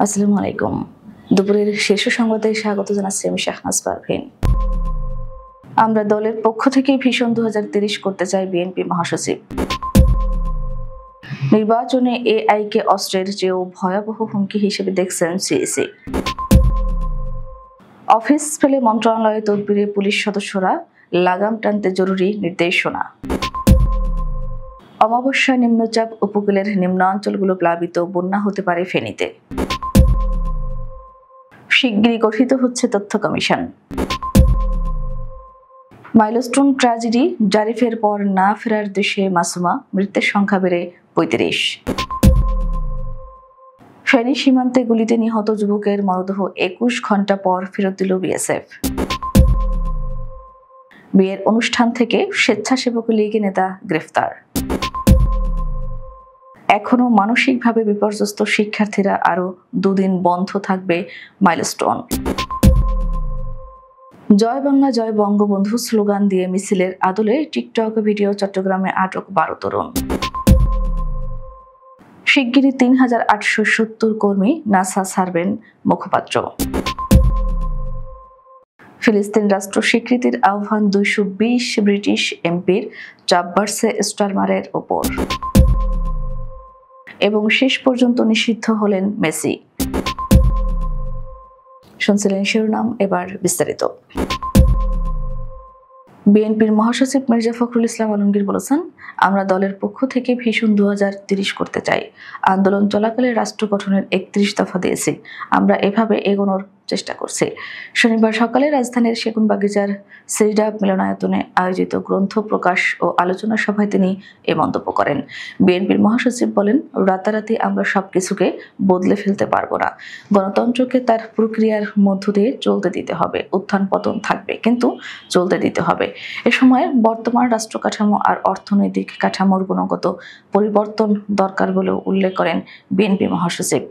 আসসালামু আলাইকুম। দুপুরের শীর্ষ সংবাদে স্বাগত জানাচ্ছি আমি শাহনাজ পারভীন। আমরা দলের পক্ষ থেকে ভিশন 2030 করতে চাই বিএনপি মহাসচিব। নির্বাচনে এআইকে অস্ত্রের চেয়েও ভয়াবহ হুমকি হিসেবে দেখছেন সিইসি। অফিস ফেলে মন্ত্রণালয়ে তদবিরে পুলিশ সদস্যরা, লাগাম টানতে জরুরি নির্দেশনা। অমাবস্যা নিম্নচাপ উপকূলের নিম্নাঞ্চলগুলো প্লাবিত, বন্যা হতে পারে ফেনীতে। শিগগিরই গঠিত হচ্ছে তথ্য কমিশন। মাইলস্টোন ট্র্যাজেডি, জারিফের পর না ফেরার দেশে মাসুমা, মৃতের সংখ্যা বেড়ে 35। ফেনী সীমান্তে গুলিতে নিহত যুবকের মরদেহ 21 ঘন্টা পর ফেরত দিল বিএসএফ। বিয়ের অনুষ্ঠান থেকে স্বেচ্ছাসেবক লীগ নেতা গ্রেফতার। এখনো মানসিকভাবে বিপর্যস্ত শিক্ষার্থীরা, আরো 2 দিন বন্ধ থাকবে মাইলস্টোন। জয় বাংলা জয় বঙ্গবন্ধু স্লোগান দিয়ে মিছিলের আদলে টিকটক ভিডিও, চট্টগ্রামে আটক 12 তরুণ। শিগগিরই 3870 কর্মী নাসা ছাড়বেন মুখপাত্র। ফিলিস্তিন রাষ্ট্র স্বীকৃতির আহ্বান 220 ব্রিটিশ এমপির, চাপ বাড়ছে স্টারমারের ওপর। এবং শেষ পর্যন্ত নিষিদ্ধ হলেন মেসি। শুনছিলেন শিরোনাম, এবার বিস্তারিত। বিএনপির মহাসচিব মির্জা ফখরুল ইসলাম আলমগীর বলেছেন, আমরা দলের পক্ষ থেকে ভিশন 2030 করতে চাই। আন্দোলন চলাকালে রাষ্ট্র গঠনের 31 দফা দিয়েছি। আমরা এভাবে এগোনোর চেষ্টা করছি। শনিবার সকালে রাজধানীর সেগুনবাগিচার সিডাব মিলনায়তনে আয়োজিত গ্রন্থ প্রকাশ ও আলোচনা সভায় তিনি এ মন্তব্য করেন। বিএনপির মহাসচিব বলেন, রাতারাতি আমরা সবকিছুকে বদলে ফেলতে পারবো না। গণতন্ত্রকে তার প্রক্রিয়ার মধ্য দিয়ে চলতে দিতে হবে। উত্থান পতন থাকবে, কিন্তু চলতে দিতে হবে। এ সময় বর্তমান রাষ্ট্র কাঠামো আর অর্থনৈতিক কাঠামোর গুণগত পরিবর্তন দরকার বলেও উল্লেখ করেন বিএনপি মহাসচিব।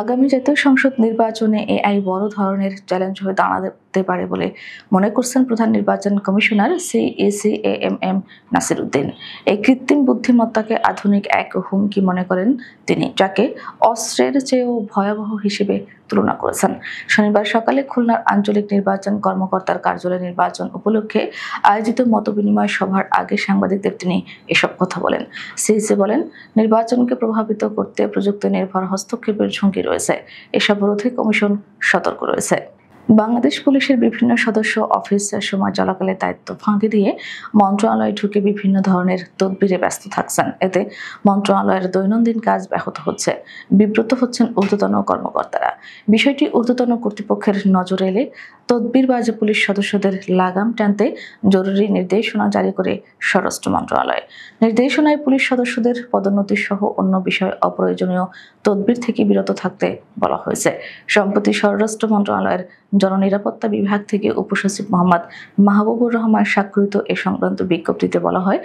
আগামী জাতীয় সংসদ নির্বাচনে এআই বড় ধরনের চ্যালেঞ্জ হয়ে দাঁড়াতে পারে বলে মনে করছেন প্রধান নির্বাচন commissioner CEC AMM Nasir Uddin. এই কৃত্রিম বুদ্ধিমত্তাকে আধুনিক এক হুমকি মনে করেন তিনি, যাকে অস্ত্রের চেয়েও ভয়াবহ হিসেবে তুলনা করেছেন। শনিবার সকালে খুলনার আঞ্চলিক নির্বাচন কর্মকর্তার কার্যালয়ে নির্বাচন উপলক্ষে আয়োজিত মতবিনিময় সভার আগে সাংবাদিকদের তিনি এসব কথা বলেন। সিইসি বলেন, নির্বাচনকে প্রভাবিত করতে প্রযুক্তি নির্ভর হস্তক্ষেপের ঝুঁকি রয়েছে। এসব রোধে কমিশন সতর্ক রয়েছে। বাংলাদেশ পুলিশের বিভিন্ন সদস্য অফিস সময় চলাকালে দায়িত্ব ফাঁকি দিয়ে মন্ত্রণালয়ে ঢুকে বিভিন্ন ধরনের তদবিরে ব্যস্ত থাকছেন। এতে মন্ত্রণালয়ের দৈনন্দিন কাজ ব্যাহত হচ্ছে, বিব্রত হচ্ছেন ঊর্ধ্বতন কর্মকর্তারা। বিষয়টি ঊর্ধ্বতন কর্তৃপক্ষের নজরে এলে তদবিরবাজ পুলিশ সদস্যদের লাগাম টানতে জরুরি নির্দেশনা জারি করে স্বরাষ্ট্র মন্ত্রণালয়। নির্দেশনায় পুলিশ সদস্যদের পদোন্নতি সহ অন্য বিষয়ে অপ্রয়োজনীয় তদবির থেকে বিরত থাকতে বলা হয়েছে। সম্প্রতি স্বরাষ্ট্র মন্ত্রণালয়ের জননিরাপত্তা বিভাগ থেকে উপসচিব মোহাম্মদ মাহবুবুর রহমান স্বাক্ষরিত এ সংক্রান্ত বিজ্ঞপ্তিতে বলা হয়,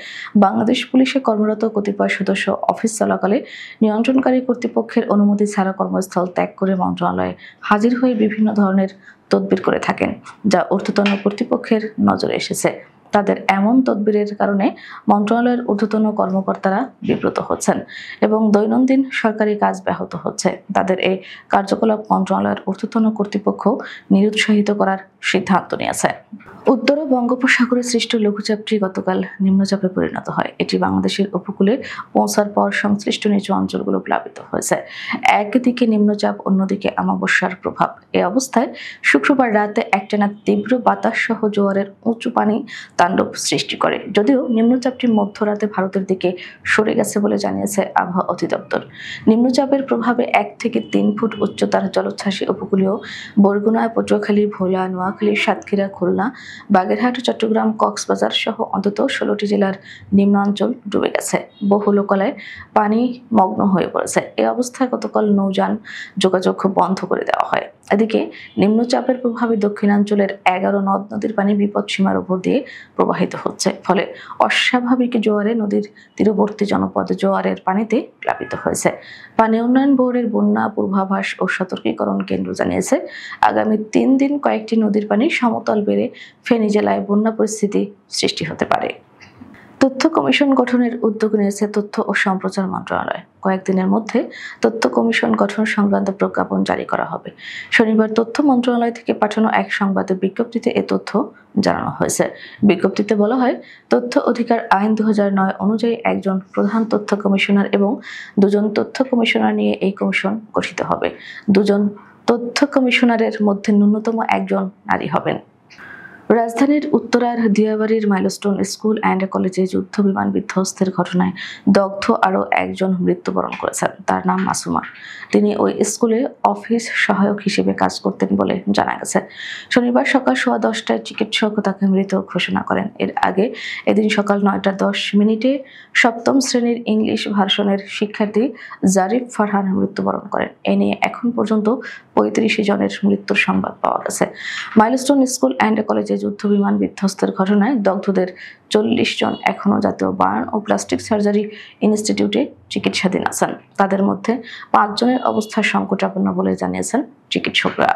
বাংলাদেশ পুলিশে কর্মরত কতিপয় সদস্য অফিস চলাকালে নিয়ন্ত্রণকারী কর্তৃপক্ষের অনুমতি ছাড়া কর্মস্থল ত্যাগ করে মন্ত্রণালয়ে হাজির হয়ে বিভিন্ন ধরনের তদবির করে থাকেন, যা ঊর্ধ্বতন কর্তৃপক্ষের নজরে এসেছে। তাদের এমন তদবিরের কারণে মন্ত্রণালয়ের ঊর্ধ্বতন কর্মকর্তারা বিব্রত হচ্ছেন এবং দৈনন্দিন সরকারি কাজ ব্যাহত হচ্ছে। তাদের এই কার্যকলাপ মন্ত্রণালয়ের ঊর্ধ্বতন কর্তৃপক্ষ নিরুৎসাহিত করার সিদ্ধান্ত নিয়েছে। উত্তর বঙ্গোপসাগরে সৃষ্ট লঘুচাপটি গতকাল নিম্নচাপে পরিণত হয়। এটি বাংলাদেশের উপকূলে পৌঁছার পর সংশ্লিষ্ট নিচু অঞ্চলগুলো প্লাবিত হয়েছে। একদিকে নিম্নচাপ, অন্যদিকে অমাবস্যার প্রভাব। এ অবস্থায় শুক্রবার রাতে একটানা তীব্র বাতাস সহ জোয়ারের উঁচু পানি তাণ্ডব সৃষ্টি করে। যদিও নিম্নচাপটি মধ্যরাতে ভারতের দিকে সরে গেছে বলে জানিয়েছে আবহাওয়া অধিদপ্তর। নিম্নচাপের প্রভাবে 1 থেকে 3 ফুট উচ্চতার জলোচ্ছ্বাসী উপকূলীয় বরগুনা, পটুয়াখালী, ভোলা, নোয়াখালী, সাতক্ষীরা, খুলনা, বাগেরহাট, চট্টগ্রাম, কক্সবাজার সহ অন্তত 16টি জেলার নিম্নাঞ্চল ডুবে গেছে। বহু লোকালয়ে পানি মগ্ন হয়ে পড়েছে। এই অবস্থায় গতকাল নৌযান যোগাযোগ বন্ধ করে দেওয়া হয়। এদিকে নিম্নচাপের প্রভাবে দক্ষিণাঞ্চলের 11 নদ নদীর পানি বিপদসীমার উপর দিয়ে প্রবাহিত হচ্ছে। ফলে অস্বাভাবিক জোয়ারে নদীর তীরবর্তী জনপদ জোয়ারের পানিতে প্লাবিত হয়েছে। পানি উন্নয়ন বোর্ডের বন্যা পূর্বাভাস ও সতর্কীকরণ কেন্দ্র জানিয়েছে, আগামী 3 দিন কয়েকটি নদীর পানি সমতল বেড়ে ফেনী জেলায় বন্যা পরিস্থিতি সৃষ্টি হতে পারে। তথ্য কমিশন গঠনের উদ্যোগ নিয়েছে তথ্য ও সম্প্রচার মন্ত্রণালয়। কয়েকদিনের মধ্যে তথ্য কমিশন গঠন সংক্রান্ত প্রজ্ঞাপন জারি করা হবে। শনিবার তথ্য মন্ত্রণালয় থেকে পাঠানো এক সংবাদ বিজ্ঞপ্তিতে এ তথ্য জানানো হয়েছে। বিজ্ঞপ্তিতে বলা হয়, তথ্য অধিকার আইন 2009 অনুযায়ী একজন প্রধান তথ্য কমিশনার এবং দুজন তথ্য কমিশনার নিয়ে এই কমিশন গঠিত হবে। দুজন তথ্য কমিশনারের মধ্যে ন্যূনতম একজন নারী হবেন। রাজধানীর উত্তরার দিয়াবাড়ির মাইলস্টোন স্কুল অ্যান্ড কলেজে যুদ্ধ বিমান বিধ্বস্তের ঘটনায় দগ্ধ আরও একজন মৃত্যুবরণ করেছেন। তার নাম মাসুমা। তিনি ওই স্কুলে অফিস সহায়ক হিসেবে কাজ করতেন বলে জানা গেছে। শনিবার সকাল 10:15টায় চিকিৎসক তাকে মৃত ঘোষণা করেন। এর আগে এদিন সকাল 9:10 সপ্তম শ্রেণীর ইংলিশ ভার্সনের শিক্ষার্থী জারিফ ফারহান মৃত্যুবরণ করেন। এ নিয়ে এখন পর্যন্ত 35 জনের মৃত্যুর সংবাদ পাওয়া গেছে। মাইলস্টোন স্কুল অ্যান্ড কলেজে যুদ্ধ বিমান বিধ্বস্তের ঘটনায় দগ্ধদের 40 জন এখনও জাতীয় বার্ন ও প্লাস্টিক সার্জারি ইনস্টিটিউটে চিকিৎসাধীন আছেন। তাদের মধ্যে 5 জনের অবস্থা সংকটাপন্ন বলে জানিয়েছেন চিকিৎসকরা।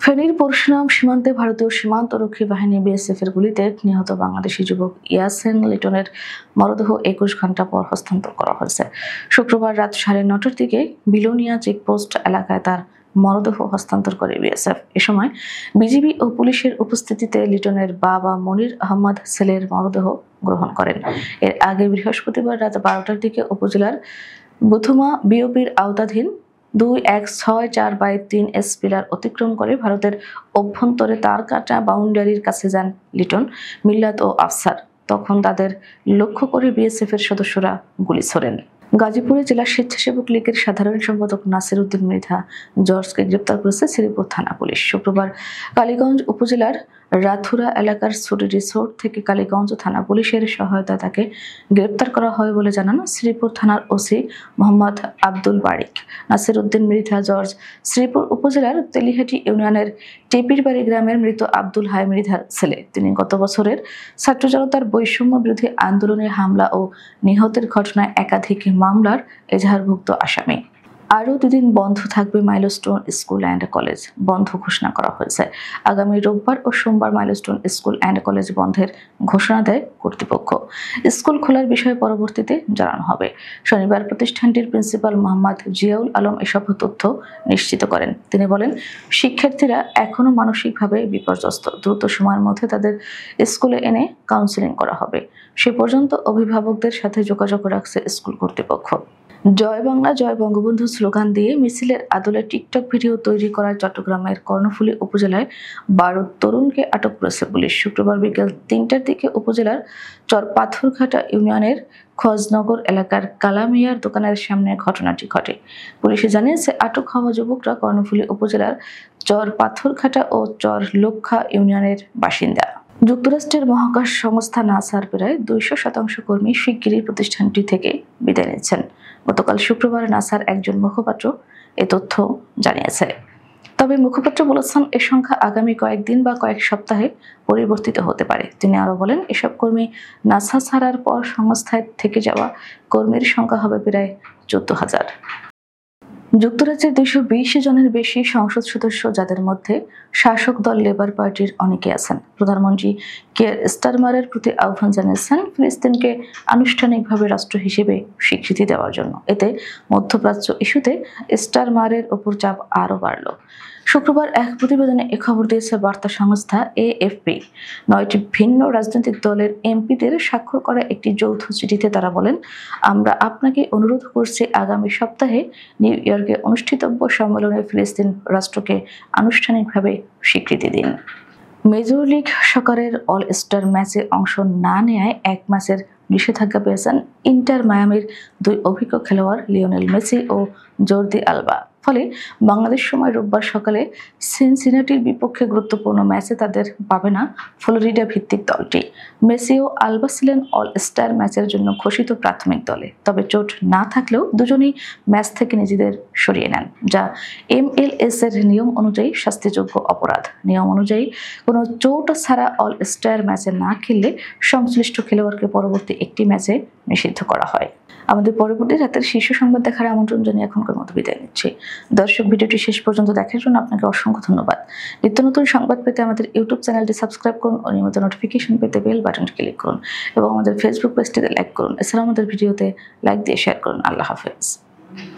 ফেনীর পরশুরাম সীমান্তে ভারতীয় সীমান্তরক্ষী বাহিনী বিএসএফ এর গুলিতে নিহত বাংলাদেশি যুবক ইয়াসিন লিটনের মরদেহ 21 ঘণ্টা পর হস্তান্তর করা হয়েছে। শুক্রবার রাত 9:30টার দিকে বিলোনিয়া চেকপোস্ট এলাকায় তার মরদেহ হস্তান্তর করে বিএসএফ। এ সময় বিজিবি ও পুলিশের উপস্থিতিতে লিটনের বাবা মনির আহমদ ছেলের মরদেহ গ্রহণ করেন। এর আগে বৃহস্পতিবার রাত 12টার দিকে উপজেলার বুথুমা বিওপির আওতাধীন 2164/3 এস পিলার অতিক্রম করে ভারতের অভ্যন্তরে তার কাটা বাউন্ডারির কাছে যান লিটন, মিল্লাত ও আফসার। তখন তাদের লক্ষ্য করে বিএসএফ এর সদস্যরা গুলি ছোড়েন। গাজীপুরে জেলা স্বেচ্ছাসেবক লীগের সাধারণ সম্পাদক নাসির উদ্দিন মৃধা জর্জকে গ্রেপ্তার করেছে শ্রীপুর থানা পুলিশ। শুক্রবার কালীগঞ্জ উপজেলার রাথুরা এলাকার ছুটি রিসোর্ট থেকে কালীগঞ্জ থানা পুলিশের সহায়তায় তাকে গ্রেপ্তার করা হয় বলে জানান শ্রীপুর থানার ওসি মোহাম্মদ আব্দুল বারিক। নাসির উদ্দিন মৃধা জর্জ শ্রীপুর উপজেলার তেলিহাটি ইউনিয়নের টেপিরবাড়ি গ্রামের মৃত আব্দুল হাই মৃধার ছেলে। তিনি গত বছরের ছাত্র জনতার বৈষম্য বিরোধী আন্দোলনে হামলা ও নিহতের ঘটনায় একাধিক মামলার এজাহারভুক্ত আসামি। আরও 2 দিন বন্ধ থাকবে মাইলস্টোন স্কুল অ্যান্ড কলেজ। বন্ধ ঘোষণা করা হয়েছে। আগামী রোববার ও সোমবার মাইলস্টোন স্কুল অ্যান্ড কলেজ বন্ধের ঘোষণা দেয় কর্তৃপক্ষ। স্কুল খোলার বিষয়ে পরবর্তীতে জানানো হবে। শনিবার প্রতিষ্ঠানটির প্রিন্সিপাল মোহাম্মদ জিয়াউল আলম এসব তথ্য নিশ্চিত করেন। তিনি বলেন, শিক্ষার্থীরা এখনও মানসিকভাবে বিপর্যস্ত। দ্রুত সময়ের মধ্যে তাদের স্কুলে এনে কাউন্সেলিং করা হবে। সে পর্যন্ত অভিভাবকদের সাথে যোগাযোগ রাখছে স্কুল কর্তৃপক্ষ। জয় বাংলা জয় বঙ্গবন্ধু স্লোগান দিয়ে মিছিলের আদলে টিকটক ভিডিও তৈরি করায় চট্টগ্রামের কর্ণফুলী উপজেলায় 12 তরুণকে আটক করেছে পুলিশ। শুক্রবার বিকেল 3টার দিকে উপজেলার চর পাথরঘাটা ইউনিয়নের খোঁজনগর এলাকার কালামিয়ার দোকানের সামনে ঘটনাটি ঘটে। পুলিশে জানিয়েছে, আটক হওয়া যুবকরা কর্ণফুলী উপজেলার চর পাথরঘাটা ও চর লক্ষা ইউনিয়নের বাসিন্দা। যুক্তরাষ্ট্রের মহাকাশ সংস্থা নাসার প্রায় 200% কর্মী শিগগিরই প্রতিষ্ঠানটি থেকে বিদায় নিচ্ছেন। গতকাল শুক্রবার নাসার একজন মুখপাত্র এ তথ্য জানিয়েছে। তবে মুখপাত্র বলেছেন, এ সংখ্যা আগামী কয়েকদিন বা কয়েক সপ্তাহে পরিবর্তিত হতে পারে। তিনি আরও বলেন, এসব কর্মী নাসা ছাড়ার পর সংস্থায় থেকে যাওয়া কর্মীর সংখ্যা হবে প্রায় 14,000। যুক্তরাজ্যের 220 জনের বেশি সংসদ সদস্য, যাদের মধ্যে শাসক দল লেবার পার্টির অনেকে আছেন, প্রধানমন্ত্রী কিয়ার স্টারমারের প্রতি আহ্বান জানিয়েছেন ফিলিস্তিনকে আনুষ্ঠানিকভাবে রাষ্ট্র হিসেবে স্বীকৃতি দেওয়ার জন্য। এতে মধ্যপ্রাচ্য ইস্যুতে স্টারমারের ওপর চাপ আরও বাড়ল। শুক্রবার এক প্রতিবেদনে এ খবর দিয়েছে বার্তা সংস্থা এএফপি। 9টি ভিন্ন রাজনৈতিক দলের এমপিদের স্বাক্ষর করা একটি যৌথ চিঠিতে তারা বলেন, আমরা আপনাকে অনুরোধ করছি আগামী সপ্তাহে নিউ ইয়র্কে অনুষ্ঠিতব্য সম্মেলনে ফিলিস্তিন রাষ্ট্রকে আনুষ্ঠানিকভাবে স্বীকৃতি দিন। মেজর লিগ সকারের অল স্টার ম্যাচে অংশ না নেয়ায় 1 ম্যাচের নিষেধাজ্ঞা পেয়েছেন ইন্টার মায়ামির 2 অভিজ্ঞ খেলোয়াড় লিওনেল মেসি ও জর্দি আলবা। ফলে বাংলাদেশ সময় রোববার সকালে সিনসিনাটির বিপক্ষে গুরুত্বপূর্ণ ম্যাচে তাদের পাবে না ফ্লোরিডা ভিত্তিক দলটি। মেসি ও আলবা ছিলেন অল স্টার ম্যাচের জন্য ঘোষিত প্রাথমিক দলে। তবে চোট না থাকলেও দুজনেই ম্যাচ থেকে নিজেদের সরিয়ে নেন, যা MLS এর নিয়ম অনুযায়ী শাস্তিযোগ্য অপরাধ। নিয়ম অনুযায়ী কোনো চোট ছাড়া অল স্টার ম্যাচে না খেললে সংশ্লিষ্ট খেলোয়াড়কে পরবর্তী একটি ম্যাচে নিষিদ্ধ করা হয়। আমাদের পরবর্তী রাতের শীর্ষ সংবাদ দেখার আমন্ত্রণ জানিয়ে এখনকার মতো বিদায় নিচ্ছি। দর্শক, ভিডিওটি শেষ পর্যন্ত দেখার জন্য আপনাকে অসংখ্য ধন্যবাদ। নিত্য নতুন সংবাদ পেতে আমাদের ইউটিউব চ্যানেলটি সাবস্ক্রাইব করুন ও নিয়মিত নোটিফিকেশন পেতে বেল বাটনটি ক্লিক করুন এবং আমাদের ফেসবুক পেজটিতে লাইক করুন। এছাড়াও আমাদের ভিডিওতে লাইক দিয়ে শেয়ার করুন। আল্লাহ হাফেজ।